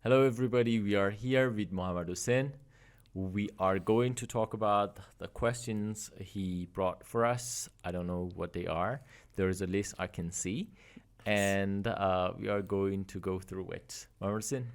Hello, everybody. We are here with Muhammad Hussein. We are going to talk about the questions he brought for us. I don't know what they are. There is a list I can see, and we are going to go through it. Muhammad Hussein?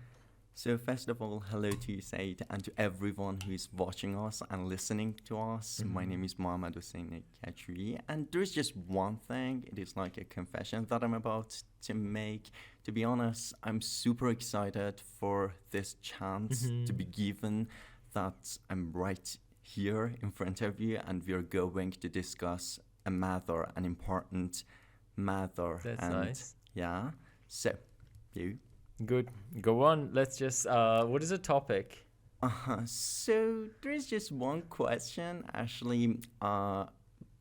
So first of all, hello to you, Said, and to everyone who is watching us and listening to us. My name is Mohammad Hussein, and there is just one thing. It is like a confession that I'm about to make. To be honest, I'm super excited for this chance to be given that I'm right here in front of you, and we're going to discuss an important matter. That's and nice. Yeah, so you. Good. Go on. Let's just, what is the topic? So there is just one question, actually,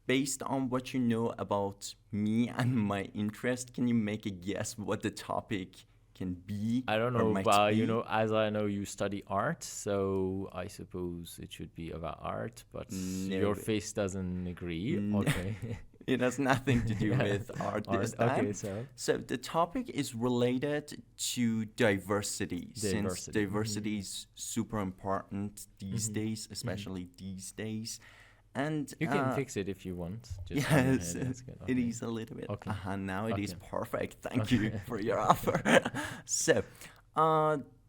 based on what you know about me and my interest. Can you make a guess what the topic can be? I don't or know, might but be? as I know, you study art, so I suppose it should be about art, but No. your face doesn't agree. No. Okay. It has nothing to do Yeah. with art this time. Okay, so So the topic is related to diversity, since Diversity. diversity is super important these days, especially these days. And you can fix it if you want. Just on your yes, head, that's good. it Okay. is a little bit. Okay. Now it is Okay. perfect. Thank you for your offer. So,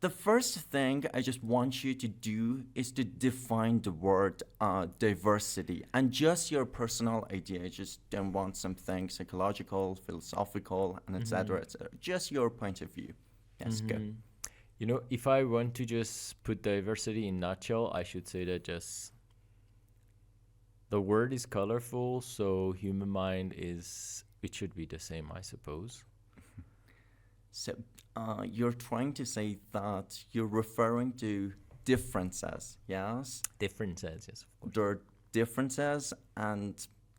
the first thing I just want you to do is to define the word diversity, and just your personal idea. I just don't want something psychological, philosophical, and etc. etc. Just your point of view. Yes, go. You know, if I want to just put diversity in nutshell, I should say that just the word is colorful, so human mind it should be the same, I suppose. So, you're trying to say that you're referring to differences, yes? Differences, yes, of course. There are differences, and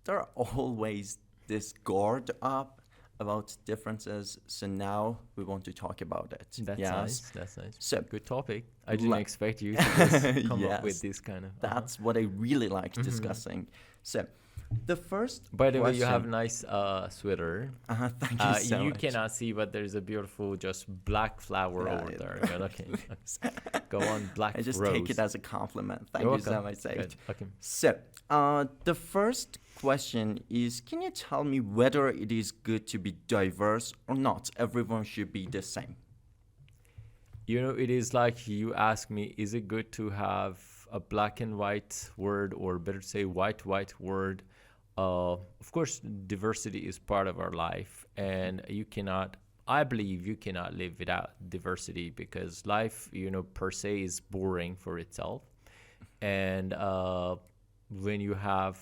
there are always this guard up about differences. So now we want to talk about it. That's yes? nice. That's nice. So Good topic. I didn't la- expect you to just come up with Yes, this kind of. that's what I really like discussing. So the first By the way, you have a question- nice sweater. thank you so You much. cannot see, but there's a beautiful just black flower Yeah, over it- there. Good, okay. Go on, black I just rose. take it as a compliment. Thank You're you so welcome. much, Said. Good. Okay. So, the first question is, can you tell me whether it is good to be diverse or not? Everyone should be the same. You know, it is like you ask me, is it good to have a black and white word, or better say white word? Of course, diversity is part of our life, and I believe you cannot live without diversity, because life, per se is boring for itself. And when you have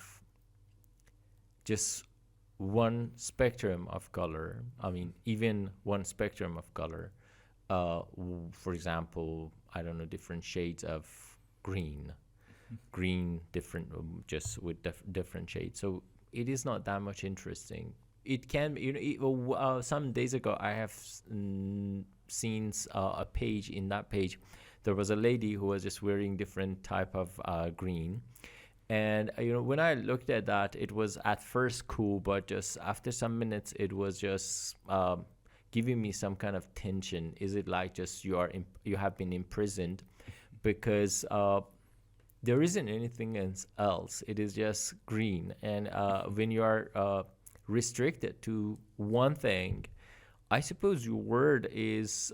just one spectrum of color, even one spectrum of color, for example, I don't know, different shades of green, different, just with different shades. So it is not that much interesting. It can, some days ago, I have seen a page. In that page, there was a lady who was just wearing different type of green. And, when I looked at that, it was at first cool, but just after some minutes, it was just giving me some kind of tension. Is it like just you have been imprisoned because there isn't anything else. It is just green. And when you are restricted to one thing, I suppose your word is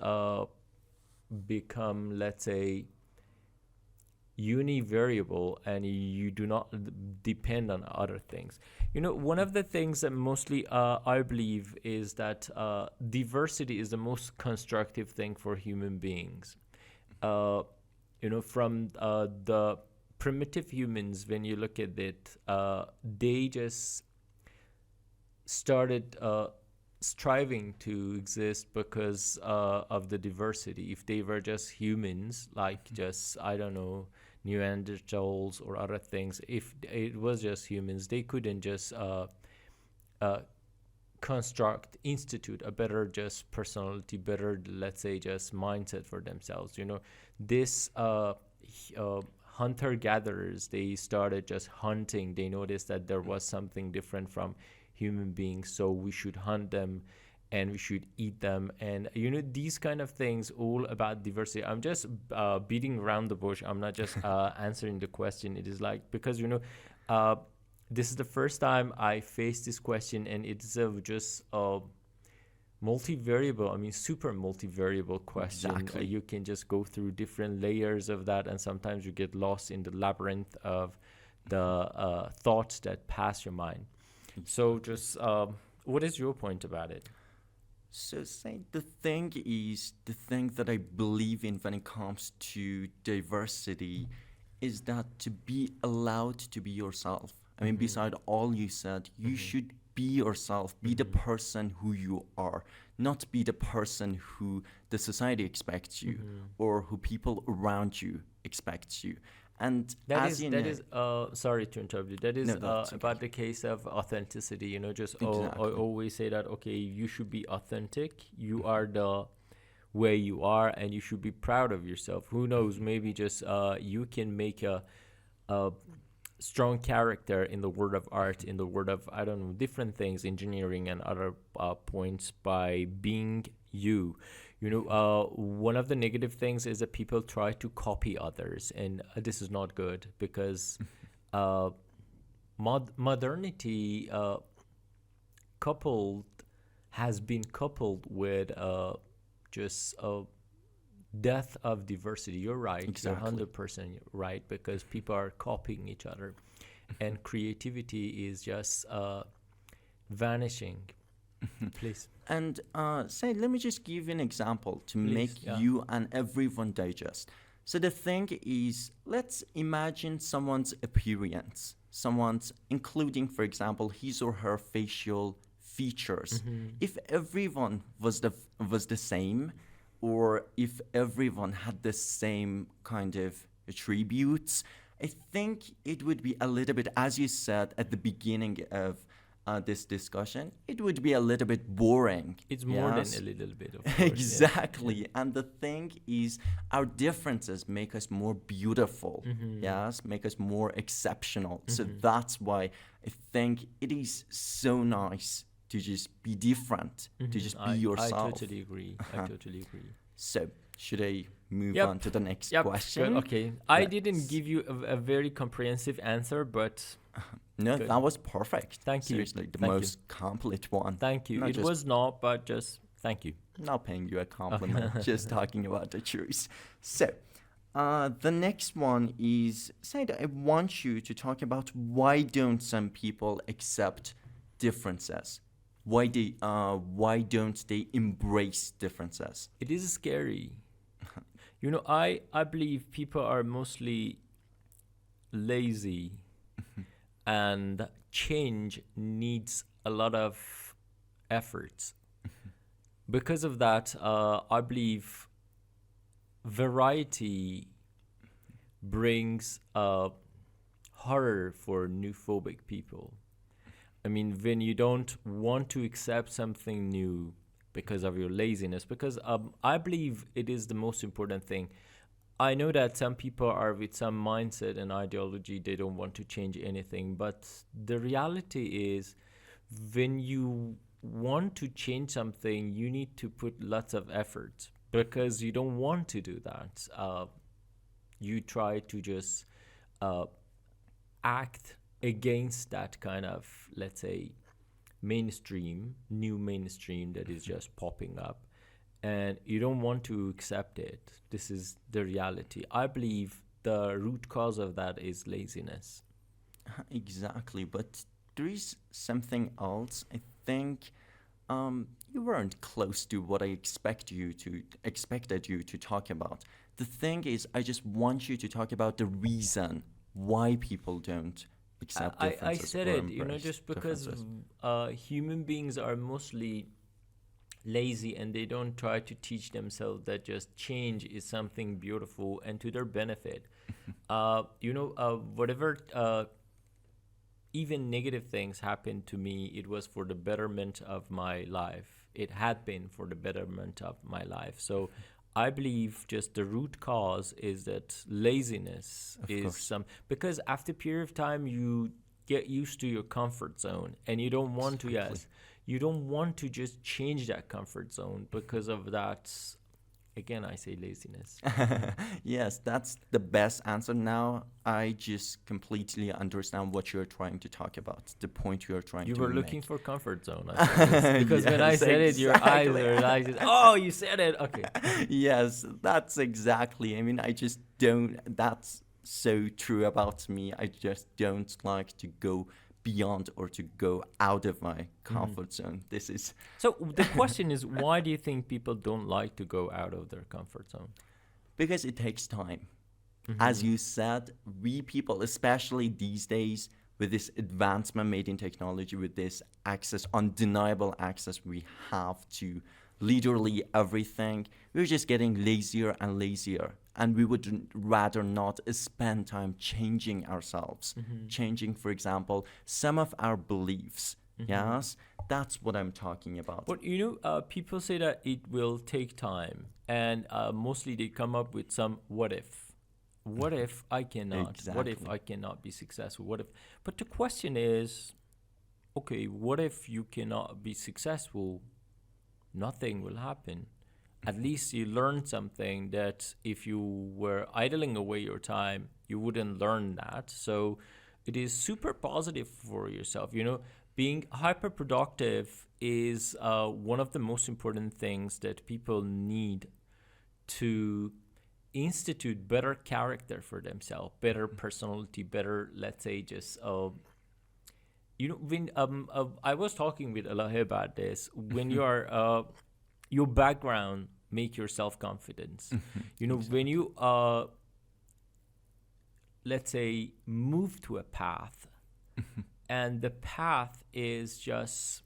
become, let's say, univariable, and you do not depend on other things. One of the things that mostly I believe is that diversity is the most constructive thing for human beings. From the primitive humans, when you look at it, they just started striving to exist because of the diversity. If they were just humans, like just, I don't know, Neanderthals or other things, if it was just humans, they couldn't just institute a better just personality, better, let's say, just mindset for themselves. This hunter-gatherers, they started just hunting. They noticed that there was something different from human beings, so we should hunt them and we should eat them. And these kind of things, all about diversity. I'm just beating around the bush. I'm not just answering the question. It is like, because this is the first time I face this question, and it's just multivariable, super multivariable question. Exactly. You can just go through different layers of that, and sometimes you get lost in the labyrinth of the thoughts that pass your mind. So just what is your point about it? So say the thing that I believe in when it comes to diversity is that to be allowed to be yourself. I mean, beside all you said, you should be yourself, be the person who you are, not be the person who the society expects you or who people around you expect you. And That as is sorry to interrupt you. That is No, that's okay. about the case of authenticity. Just I Exactly. always say that, okay, you should be authentic. You are the way you are, and you should be proud of yourself. Who knows? Maybe just you can make a strong character in the world of art, in the world of, I don't know, different things, engineering and other points, by being you. One of the negative things is that people try to copy others, and this is not good, because modernity has been coupled with just death of diversity. You're right. Exactly. You're 100% right, because people are copying each other, and creativity is just vanishing. Please. And let me just give you an example to Please, make yeah. you and everyone digest. So the thing is, let's imagine someone's appearance, including, for example, his or her facial features. If everyone was the same, or if everyone had the same kind of attributes, I think it would be a little bit, as you said at the beginning of this discussion, it would be a little bit boring. It's more yes? than a little bit, of course. Exactly. Yeah. And the thing is, our differences make us more beautiful, yes, make us more exceptional. So that's why I think it is so nice to just be different, to just be yourself. I totally agree. I totally agree. So should I move Yep. on to the next Yep. question? Good. Okay. I Let's- didn't give you a very comprehensive answer, but No, Good. that was perfect. Thank you. Seriously, the Thank you. most complete one. thank you. Not It just- was not, but just thank you. Not paying you a compliment, just talking about the truth. So, the next one is, Said, I want you to talk about why don't some people accept differences? Why don't they embrace differences? It is scary. I believe people are mostly lazy, and change needs a lot of efforts. Because of that, I believe variety brings horror for new phobic people. I mean, when you don't want to accept something new because of your laziness, because I believe it is the most important thing. I know that some people are with some mindset and ideology, they don't want to change anything, but the reality is, when you want to change something, you need to put lots of effort, because you don't want to do that. You try to just act against that kind of, let's say, new mainstream that is just popping up, and you don't want to accept it. This is the reality. I believe the root cause of that is laziness. Exactly, but there is something else. I think you weren't close to what I expected you to talk about. The thing is, I just want you to talk about the reason why people don't accept I differences. said or it, embrace just because differences. human beings are mostly lazy, and they don't try to teach themselves that just change is something beautiful and to their benefit. Whatever even negative things happened to me, it was for the betterment of my life. It had been for the betterment of my life. So I believe just the root cause is that laziness Of is course. because after a period of time you get used to your comfort zone, and you don't want to, yes, you don't want to just change that comfort zone because of that. Again, I say laziness. Yes, that's the best answer. Now I just completely understand what you're trying to talk about, the point you're trying You to were make. looking for comfort zone, I suppose. Because when I Yes, said it, your eyes exactly. were like, oh, you said it. Okay. Yes, that's exactly. I mean, I just don't. That's so true about me. I just don't like to go beyond or to go out of my comfort zone. This is So the question is, why do you think people don't like to go out of their comfort zone? because it takes time. As Mm-hmm. you said, we people, especially these days, with this advancement made in technology, with this access, undeniable access we have to literally everything, we're just getting lazier and lazier. And we would rather not spend time changing ourselves, Mm-hmm. changing, for example, some of our beliefs. Mm-hmm. Yes, that's what I'm talking about. But people say that it will take time, and mostly they come up with some what if. What if I cannot? What if Exactly. I cannot be successful? What if? But the question is, okay, what if you cannot be successful? Nothing will happen. At least you learn something that if you were idling away your time, you wouldn't learn that. So it is super positive for yourself. Being hyper productive is one of the most important things that people need to institute better character for themselves, better personality, better, let's say, just when I was talking with Allah about this. When you are your background make your self confidence. When Exactly. you let's say move to a path, and the path is just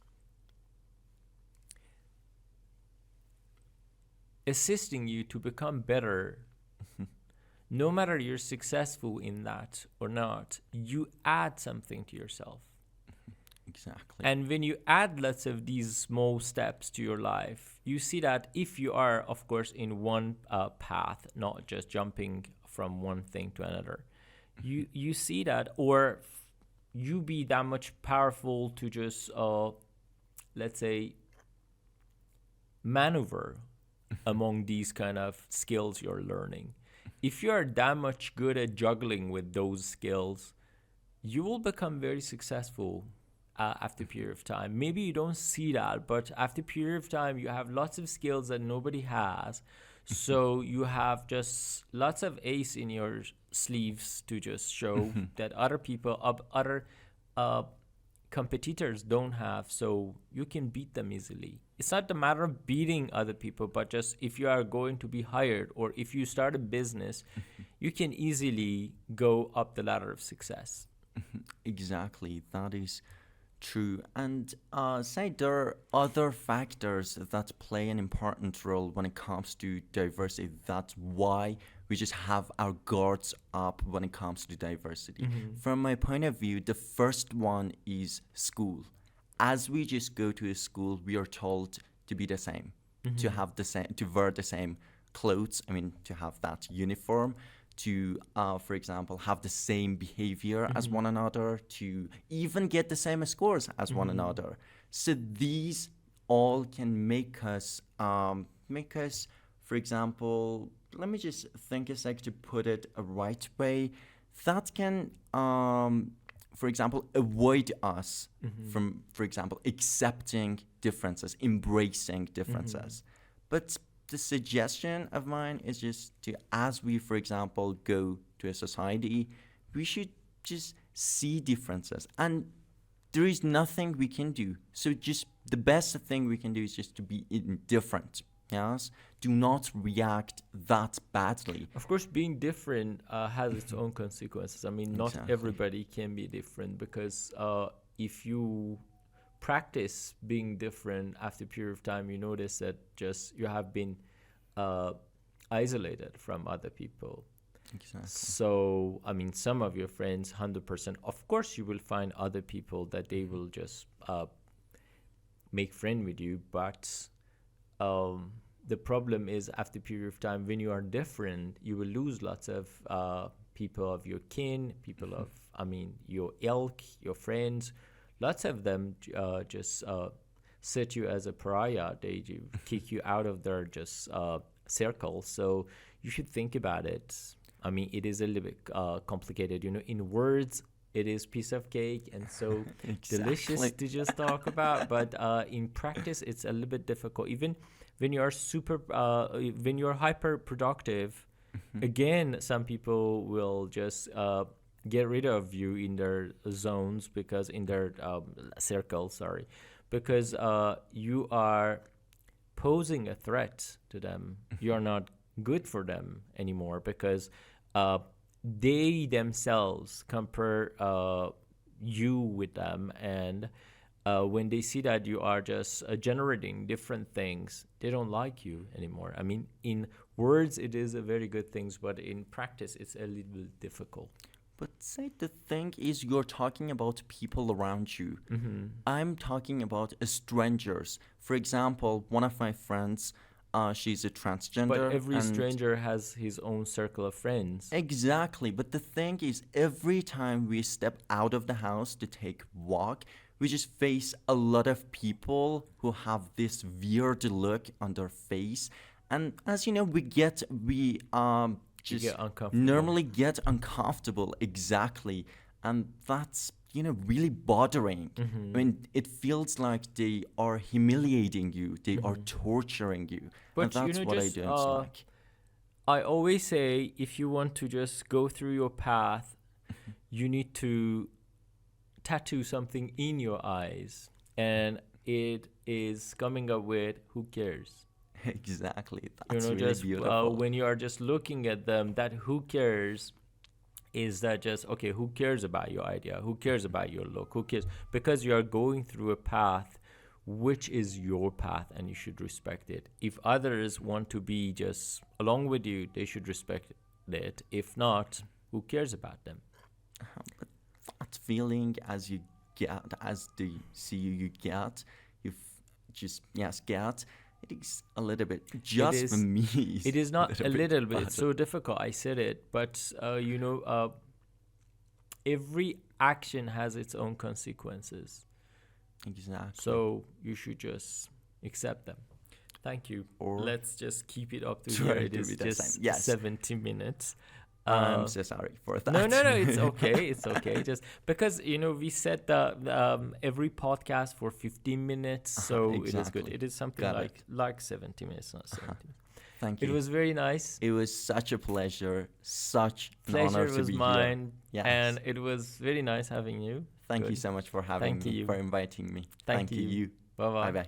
assisting you to become better. No matter you're successful in that or not, you add something to yourself. Exactly. And when you add lots of these small steps to your life, you see that if you are, of course, in one path, not just jumping from one thing to another, you see that, or you be that much powerful to just, let's say, maneuver among these kind of skills you're learning. If you are that much good at juggling with those skills, you will become very successful after a period of time. Maybe you don't see that, but after a period of time, you have lots of skills that nobody has. So you have just lots of ace in your sleeves to just show that other people, other uh, competitors don't have. So you can beat them easily. It's not a matter of beating other people, but just if you are going to be hired or if you start a business, you can easily go up the ladder of success. Exactly, that is true. And say there are other factors that play an important role when it comes to diversity. That's why we just have our guards up when it comes to diversity. From my point of view, the first one is school. As we just go to a school, we are told to be the same, to have the same, to wear the same clothes. I mean, to have that uniform, to, for example, have the same behavior as one another, to even get the same scores as one another. So these all can make us, for example, let me just think a sec to put it a right way. That can, for example, avoid us from, for example, accepting differences, embracing differences. But the suggestion of mine is just to, as we, for example, go to a society, we should just see differences. And there is nothing we can do. So just the best thing we can do is just to be indifferent. Yes, do not react that badly. Of course, being different has its own consequences. I mean, not Exactly. everybody can be different because if you practice being different after a period of time, you notice that just you have been uh, isolated from other people. Exactly. So, I mean, some of your friends, 100%, of course, you will find other people that they will just make friend with you, but the problem is after a period of time when you are different, you will lose lots of people of your kin, people of, I mean, your ilk, your friends. Lots of them just set you as a pariah. They kick you out of their just circle. So you should think about it. I mean, it is a little bit complicated. In words, it is piece of cake and so delicious to just talk about. But in practice, it's a little bit difficult. Even when you are when you're hyper productive, again, some people will just get rid of you in their zones because in their circles, sorry, because you are posing a threat to them. You are not good for them anymore because they themselves compare you with them, and when they see that you are just generating different things, they don't like you anymore. I mean, in words it is a very good thing, but in practice it's a little bit difficult. But say the thing is, you're talking about people around you. I'm talking about strangers. For example, one of my friends, she's a transgender. But every stranger has his own circle of friends. Exactly. But the thing is, every time we step out of the house to take walk, we just face a lot of people who have this weird look on their face. And as you know, we just normally get uncomfortable. Exactly. And that's, really bothering. I mean, it feels like they are humiliating you. They are torturing you. But and that's what I don't like. I always say, if you want to just go through your path, you need to tattoo something in your eyes. And it is coming up with, who cares? Exactly. That's really just beautiful. when you are just looking at them, that who cares is that just, okay, who cares about your idea? Who cares about your look? Who cares? Because you are going through a path which is your path and you should respect it. If others want to be just along with you, they should respect it. If not, who cares about them? But that feeling as they see you get, it is a little bit, for me. It is not a little bit. It's so difficult. I said it. But, every action has its own consequences. Exactly. So you should just accept them. Thank you. Or let's just keep it up to here. It is just 70 minutes. I'm so sorry for that. No, it's okay. It's okay. Just because, we set the every podcast for 15 minutes, so exactly. It is good. It is something like 70 minutes, not 70 minutes. Thank you. It was very nice. It was such a pleasure. Such an honor to be here. Pleasure was mine. Yes. And it was very nice having you. Thank you so much for inviting me. Thank you. Bye-bye.